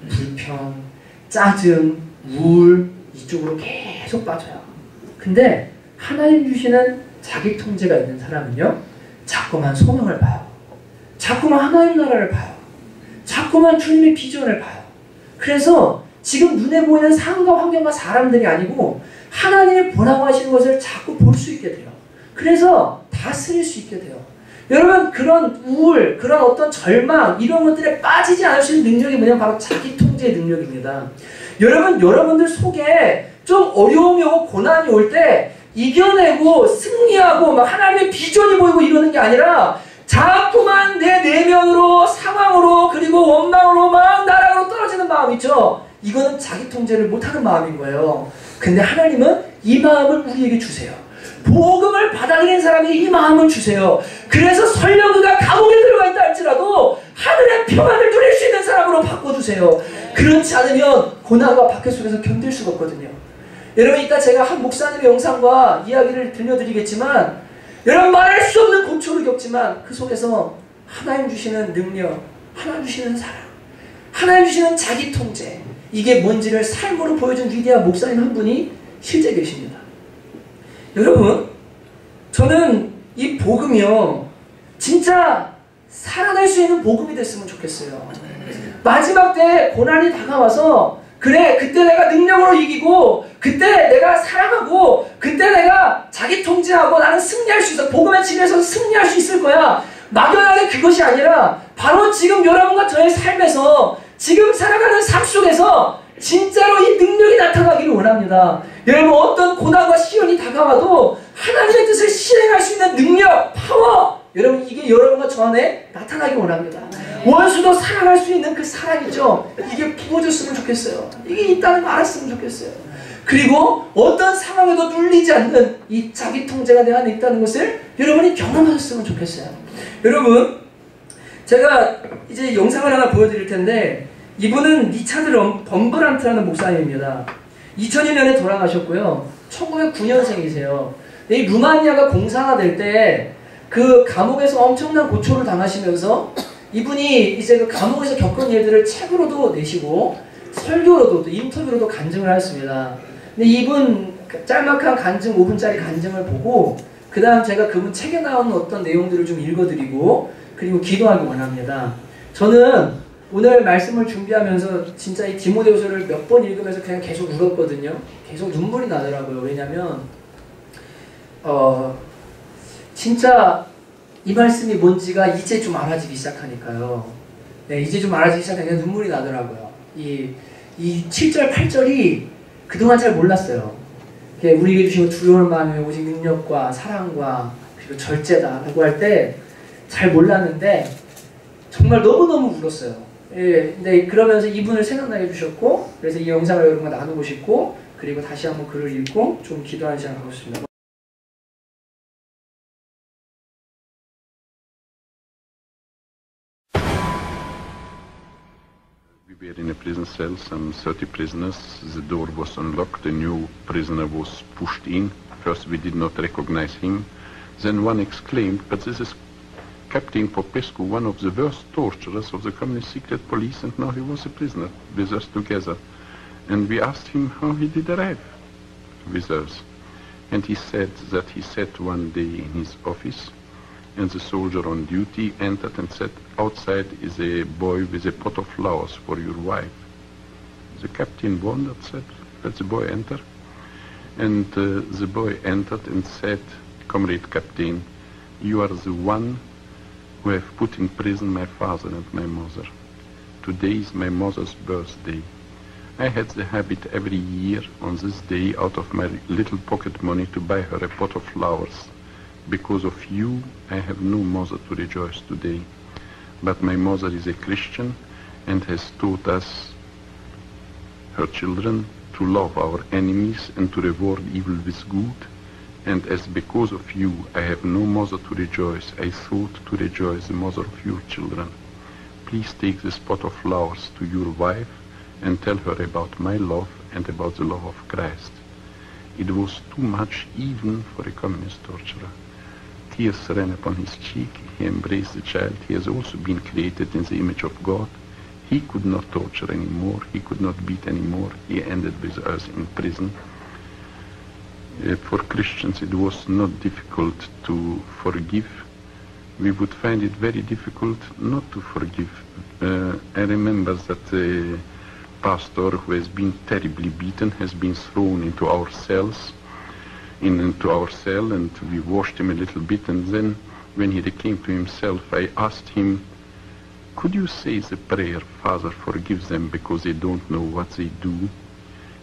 불평, 짜증, 우울 이쪽으로 계속 빠져요. 근데 하나님 주시는 자기 통제가 있는 사람은요. 자꾸만 소망을 봐요. 자꾸만 하나님 나라를 봐요. 자꾸만 주님의 비전을 봐요. 그래서 지금 눈에 보이는 상황과 환경과 사람들이 아니고 하나님이 보라고 하시는 것을 자꾸 볼 수 있게 돼요. 그래서 다스릴 수 있게 돼요. 여러분 그런 우울, 그런 어떤 절망 이런 것들에 빠지지 않을 수 있는 능력이 뭐냐면 바로 자기 통제의 능력입니다. 여러분들 속에 좀 어려움이 오고 고난이 올 때 이겨내고 승리하고 막 하나님의 비전이 보이고 이러는 게 아니라 자꾸만 내 내면으로 상황으로 그리고 원망으로 막 나락으로 떨어지는 마음 있죠. 이거는 자기 통제를 못하는 마음인 거예요. 근데 하나님은 이 마음을 우리에게 주세요. 복음을 받아들인 사람이 이 마음을 주세요. 그래서 설령 그가 감옥에 들어가 있다 할지라도 하늘의 평안을 누릴 수 있는 사람으로 바꿔주세요. 그렇지 않으면 고난과 박해 속에서 견딜 수가 없거든요. 여러분 이따 제가 한 목사님의 영상과 이야기를 들려드리겠지만 여러분 말할 수 없는 고초를 겪지만 그 속에서 하나님 주시는 능력, 하나님 주시는 사랑, 하나님 주시는 자기 통제 이게 뭔지를 삶으로 보여준 위대한 목사님 한 분이 실제 계십니다. 여러분 저는 이 복음이요 진짜 살아날 수 있는 복음이 됐으면 좋겠어요. 마지막 때 고난이 다가와서 그래 그때 내가 능력으로 이기고 그때 내가 사랑하고 그때 내가 자기 통제하고 나는 승리할 수 있어. 복음의 진에서 승리할 수 있을 거야. 막연하게 그것이 아니라 바로 지금 여러분과 저의 삶에서 지금 살아가는 삶 속에서 진짜로 이 능력이 나타나기를 원합니다. 여러분 어떤 고난과 시련이 다가와도 하나님의 뜻을 실행할 수 있는 능력, 파워 여러분 이게 여러분과 저 안에 나타나기 원합니다. 원수도 사랑할 수 있는 그 사랑이죠. 이게 부어졌으면 좋겠어요. 이게 있다는 거 알았으면 좋겠어요. 그리고 어떤 상황에도 눌리지 않는 이 자기 통제가 내 안에 있다는 것을 여러분이 경험하셨으면 좋겠어요. 여러분 제가 이제 영상을 하나 보여드릴 텐데 이분은 리차드 범브란트라는 목사님입니다. 2001년에 돌아가셨고요. 1909년생이세요. 이 루마니아가 공산화될 때 그 감옥에서 엄청난 고초를 당하시면서 이분이 이제 그 감옥에서 겪은 일들을 책으로도 내시고 설교로도 또 인터뷰로도 간증을 하였습니다. 근데 이분 짤막한 간증 5분짜리 간증을 보고 그 다음 제가 그분 책에 나오는 어떤 내용들을 좀 읽어드리고 그리고 기도하기 원합니다. 저는 오늘 말씀을 준비하면서 진짜 이 디모데후서를 몇 번 읽으면서 그냥 계속 울었거든요. 계속 눈물이 나더라고요. 왜냐면 진짜 이 말씀이 뭔지가 이제 좀 알아지기 시작하니까요. 네, 이제 좀 알아지기 시작하니까 눈물이 나더라고요. 이 7절, 8절이 그동안 잘 몰랐어요. 우리에게 주신 두려울 마음이 오직 능력과 사랑과 그리고 절제다라고 할 때 잘 몰랐는데 정말 너무너무 울었어요. 근데 그러면서 이분을 생각나게 해주셨고, 그래서 이 영상을 여러분과 나누고 싶고, 그리고 다시 한번 글을 읽고 좀 기도하는 시간을 갖고 싶습니다. We were in a prison cell, some 30 prisoners. The door was unlocked, a new prisoner was pushed in. First we did not recognize him. Then one exclaimed, but this is Captain Popescu, one of the worst torturers of the communist secret police, and now he was a prisoner with us together. And we asked him how he did arrive with us. And he said that he sat one day in his office, and the soldier on duty entered and said, outside is a boy with a pot of flowers for your wife. The captain wondered, said, let the boy enter. And the boy entered and said, Comrade Captain, you are the one who have put in prison my father and my mother. Today is my mother's birthday. I had the habit every year on this day out of my little pocket money to buy her a pot of flowers. Because of you, I have no mother to rejoice today. But my mother is a Christian and has taught us, her children, to love our enemies and to reward evil with good. And as because of you I have no mother to rejoice, I thought to rejoice the mother of your children. Please take this pot of flowers to your wife and tell her about my love and about the love of Christ. It was too much even for a communist torturer. Tears ran upon his cheek. He embraced the child. He has also been created in the image of God. He could not torture anymore. He could not beat anymore. He ended with us in prison. For Christians it was not difficult to forgive. We would find it very difficult not to forgive. I remember that a pastor who has been terribly beaten has been thrown into our cells, into our cell, and we washed him a little bit, and then when he came to himself, I asked him, could you say the prayer, Father, forgive them because they don't know what they do?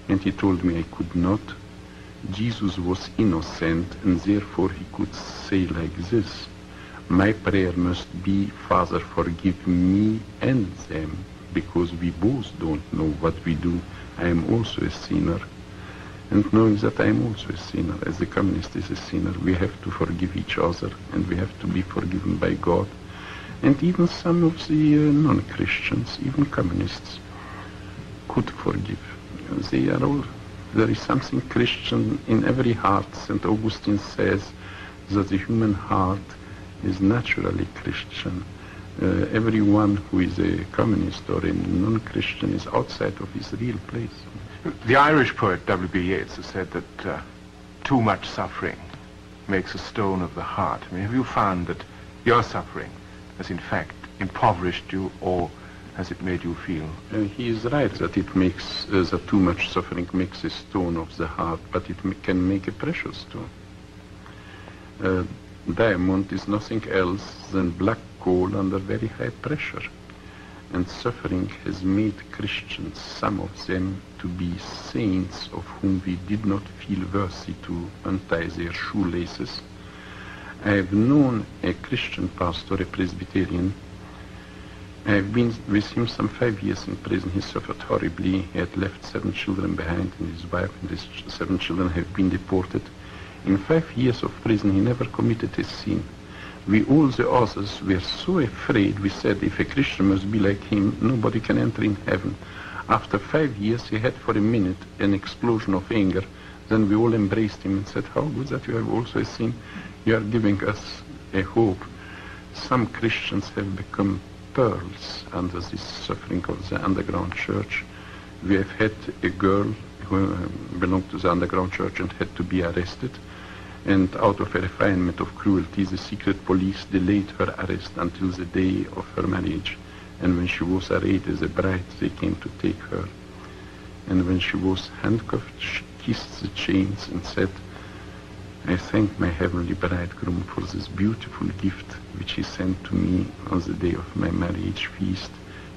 And he told me I could not. Jesus was innocent, and therefore he could say like this, my prayer must be, Father, forgive me and them, because we both don't know what we do. I am also a sinner. And knowing that I am also a sinner, as the communist is a sinner, we have to forgive each other, and we have to be forgiven by God. And even some of the non-Christians, even communists, could forgive. They are all, there is something Christian in every heart. St. Augustine says that the human heart is naturally Christian. Everyone who is a communist or a non-Christian is outside of his real place. The Irish poet W.B. Yeats has said that too much suffering makes a stone of the heart. I mean, have you found that your suffering has in fact impoverished you, or has it made you feel? He is right that it makes, that too much suffering makes a stone of the heart, but it can make a precious stone. Diamond is nothing else than black coal under very high pressure. And suffering has made Christians, some of them, to be saints of whom we did not feel worthy to untie their shoelaces. I have known a Christian pastor, a Presbyterian. I have been with him some 5 years in prison. He suffered horribly. He had left 7 children behind, and his wife and his 7 children have been deported. In 5 years of prison, he never committed a sin. We all the others were so afraid, we said, if a Christian must be like him, nobody can enter in heaven. After 5 years, he had for a minute an explosion of anger. Then we all embraced him and said, how good that you have also a sin. You are giving us a hope. Some Christians have become pearls under this suffering of the underground church. We have had a girl who belonged to the underground church and had to be arrested. And out of a refinement of cruelty, the secret police delayed her arrest until the day of her marriage. And when she was arrayed as a bride, they came to take her. And when she was handcuffed, she kissed the chains and said, I thank my heavenly bridegroom for this beautiful gift which he sent to me on the day of my marriage feast.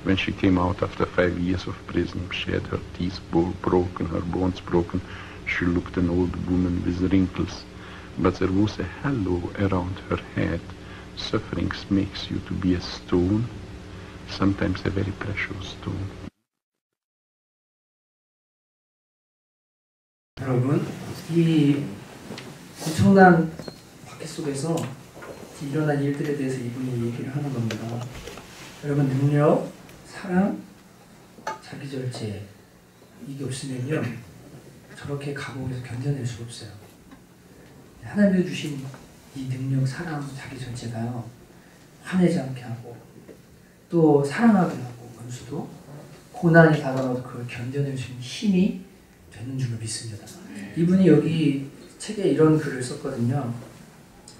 When she came out after 5 years of prison, she had her teeth broken, her bones broken. She looked an old woman with wrinkles, but there was a halo around her head. Suffering makes you to be a stone, sometimes a very precious stone. 여러분, 이 엄청난 박해 속에서 일어난 일들에 대해서 이분이 얘기를 하는 겁니다. 여러분, 능력, 사랑, 자기 절제, 이게 없으면요 저렇게 감옥에서 견뎌낼 수가 없어요. 하나님이 주신 이 능력, 사랑, 자기 절제가요 화내지 않게 하고 또 사랑하게 하고 원수도 고난이 다가와도 그걸 견뎌낼 수 있는 힘이 되는 줄로 믿습니다. 이분이 여기 책에 이런 글을 썼거든요.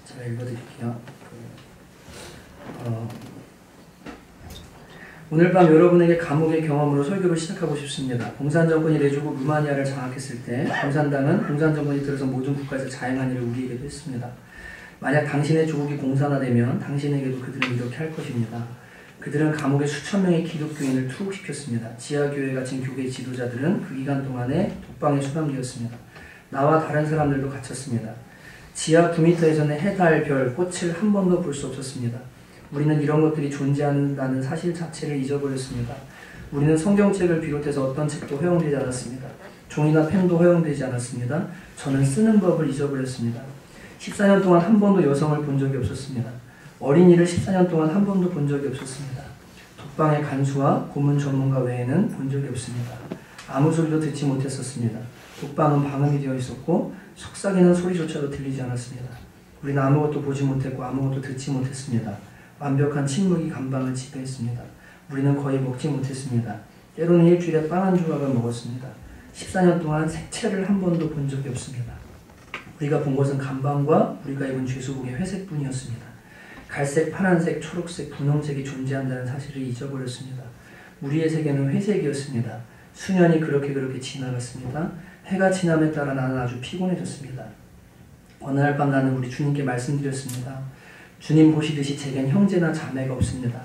제가 읽어드릴게요. 오늘 밤 여러분에게 감옥의 경험으로 설교를 시작하고 싶습니다. 공산정권이 내주고 루마니아를 장악했을 때 공산당은 공산정권이 들어서 모든 국가에서 자행한 일을 우리에게도 했습니다. 만약 당신의 조국이 공산화되면 당신에게도 그들은 이렇게 할 것입니다. 그들은 감옥에 수천 명의 기독교인을 투옥시켰습니다. 지하교회 같은 교계 지도자들은 그 기간 동안에 독방에 수감되었습니다. 나와 다른 사람들도 갇혔습니다. 지하 9m에서는 해, 달, 별, 꽃을 한 번도 볼 수 없었습니다. 우리는 이런 것들이 존재한다는 사실 자체를 잊어버렸습니다. 우리는 성경책을 비롯해서 어떤 책도 허용되지 않았습니다. 종이나 펜도 허용되지 않았습니다. 저는 쓰는 법을 잊어버렸습니다. 14년 동안 한 번도 여성을 본 적이 없었습니다. 어린이를 14년 동안 한 번도 본 적이 없었습니다. 독방의 간수와 고문 전문가 외에는 본 적이 없습니다. 아무 소리도 듣지 못했었습니다. 독방은 방음이 되어 있었고 속삭이는 소리조차도 들리지 않았습니다. 우리는 아무것도 보지 못했고 아무것도 듣지 못했습니다. 완벽한 침묵이 감방을 지배했습니다. 우리는 거의 먹지 못했습니다. 때로는 일주일에 빵 한 조각을 먹었습니다. 14년 동안 색채를 한 번도 본 적이 없습니다. 우리가 본 것은 감방과 우리가 입은 죄수복의 회색뿐이었습니다. 갈색, 파란색, 초록색, 분홍색이 존재한다는 사실을 잊어버렸습니다. 우리의 세계는 회색이었습니다. 수년이 그렇게 지나갔습니다. 해가 지남에 따라 나는 아주 피곤해졌습니다. 어느 날 밤 나는 우리 주님께 말씀드렸습니다. 주님 보시듯이 제겐 형제나 자매가 없습니다.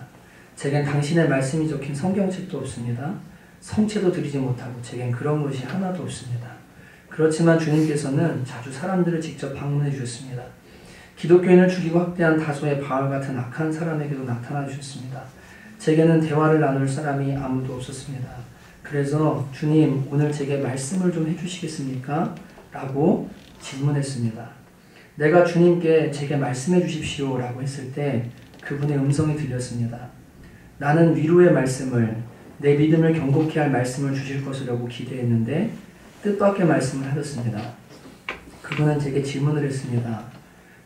제겐 당신의 말씀이 적힌 성경책도 없습니다. 성체도 드리지 못하고 제겐 그런 것이 하나도 없습니다. 그렇지만 주님께서는 자주 사람들을 직접 방문해 주셨습니다. 기독교인을 죽이고 학대한 다소의 바울 같은 악한 사람에게도 나타나 주셨습니다. 제게는 대화를 나눌 사람이 아무도 없었습니다. 그래서 주님, 오늘 제게 말씀을 좀 해주시겠습니까? 라고 질문했습니다. 내가 주님께 제게 말씀해 주십시오 라고 했을 때 그분의 음성이 들렸습니다. 나는 위로의 말씀을, 내 믿음을 경고케 할 말씀을 주실 것이라고 기대했는데 뜻밖의 말씀을 하셨습니다. 그분은 제게 질문을 했습니다.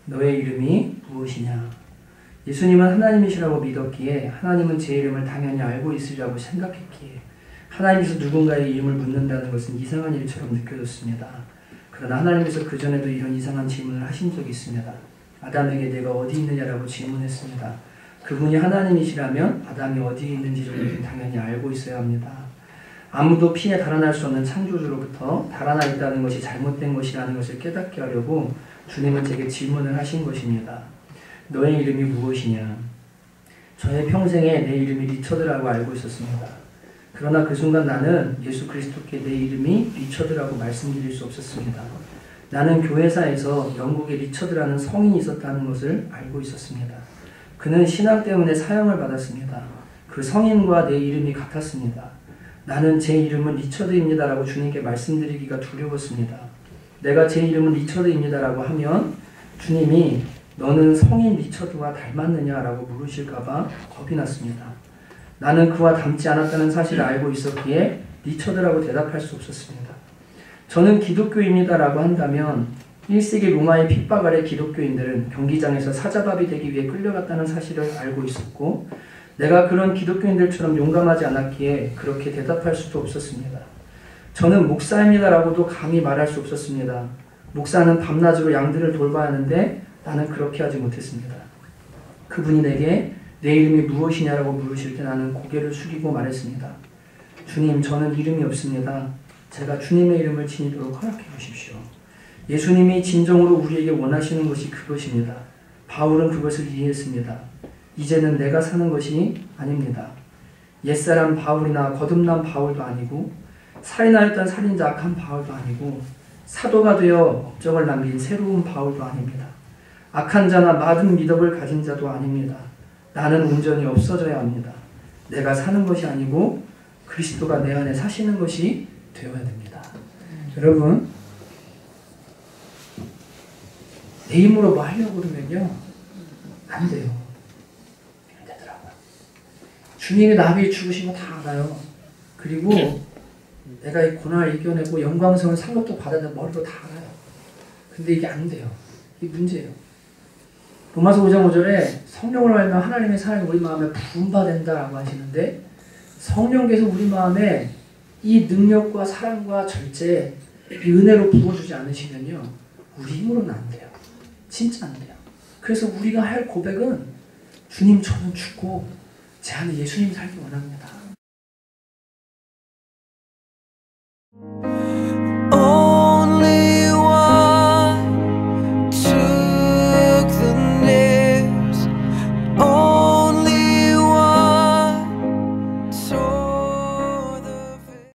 너의 이름이 무엇이냐? 예수님은 하나님이시라고 믿었기에 하나님은 제 이름을 당연히 알고 있으리라고 생각했기에 하나님께서 누군가의 이름을 묻는다는 것은 이상한 일처럼 느껴졌습니다. 그러나 하나님께서 그전에도 이런 이상한 질문을 하신 적이 있습니다. 아담에게 내가 어디 있느냐라고 질문했습니다. 그분이 하나님이시라면 아담이 어디에 있는지 좀 당연히 알고 있어야 합니다. 아무도 피해 달아날 수 없는 창조주로부터 달아나 있다는 것이 잘못된 것이라는 것을 깨닫게 하려고 주님은 제게 질문을 하신 것입니다. 너의 이름이 무엇이냐? 저의 평생에 내 이름이 리처드라고 알고 있었습니다. 그러나 그 순간 나는 예수 그리스도께 내 이름이 리처드라고 말씀드릴 수 없었습니다. 나는 교회사에서 영국에 리처드라는 성인이 있었다는 것을 알고 있었습니다. 그는 신앙 때문에 사형을 받았습니다. 그 성인과 내 이름이 같았습니다. 나는 제 이름은 리처드입니다라고 주님께 말씀드리기가 두려웠습니다. 내가 제 이름은 리처드입니다라고 하면 주님이 너는 성인 리처드와 닮았느냐라고 물으실까봐 겁이 났습니다. 나는 그와 닮지 않았다는 사실을 알고 있었기에 리처드라고 대답할 수 없었습니다. 저는 기독교입니다라고 한다면 1세기 로마의 핍박 아래 기독교인들은 경기장에서 사자밥이 되기 위해 끌려갔다는 사실을 알고 있었고 내가 그런 기독교인들처럼 용감하지 않았기에 그렇게 대답할 수도 없었습니다. 저는 목사입니다라고도 감히 말할 수 없었습니다. 목사는 밤낮으로 양들을 돌봐야 하는데 나는 그렇게 하지 못했습니다. 그분이 내게 내 이름이 무엇이냐라고 물으실 때 나는 고개를 숙이고 말했습니다. 주님, 저는 이름이 없습니다. 제가 주님의 이름을 지니도록 허락해 주십시오. 예수님이 진정으로 우리에게 원하시는 것이 그것입니다. 바울은 그것을 이해했습니다. 이제는 내가 사는 것이 아닙니다. 옛사람 바울이나 거듭난 바울도 아니고 살인하였던 살인자 악한 바울도 아니고 사도가 되어 업적을 남긴 새로운 바울도 아닙니다. 악한 자나 마든 미덕을 가진 자도 아닙니다. 나는 온전히 없어져야 합니다. 내가 사는 것이 아니고 그리스도가 내 안에 사시는 것이 되어야 됩니다. 여러분, 내 힘으로 뭐 하려고 그러면요, 안 돼요. 안 되더라고요. 주님이 나를 위해 죽으신 거 다 알아요. 그리고 내가 이 고난을 이겨내고 영광스러운 상급도 받아야 머리로 다 알아요. 근데 이게 안 돼요. 이게 문제예요. 로마서 5장 5절에 성령으로 알면 하나님의 사랑이 우리 마음에 부음받는다라고 하시는데, 성령께서 우리 마음에 이 능력과 사랑과 절제, 이 은혜로 부어주지 않으시면요, 우리 힘으로는 안 돼요. 진짜 안 돼요. 그래서 우리가 할 고백은, 주님 저는 죽고 제 안에 예수님 살기 원합니다.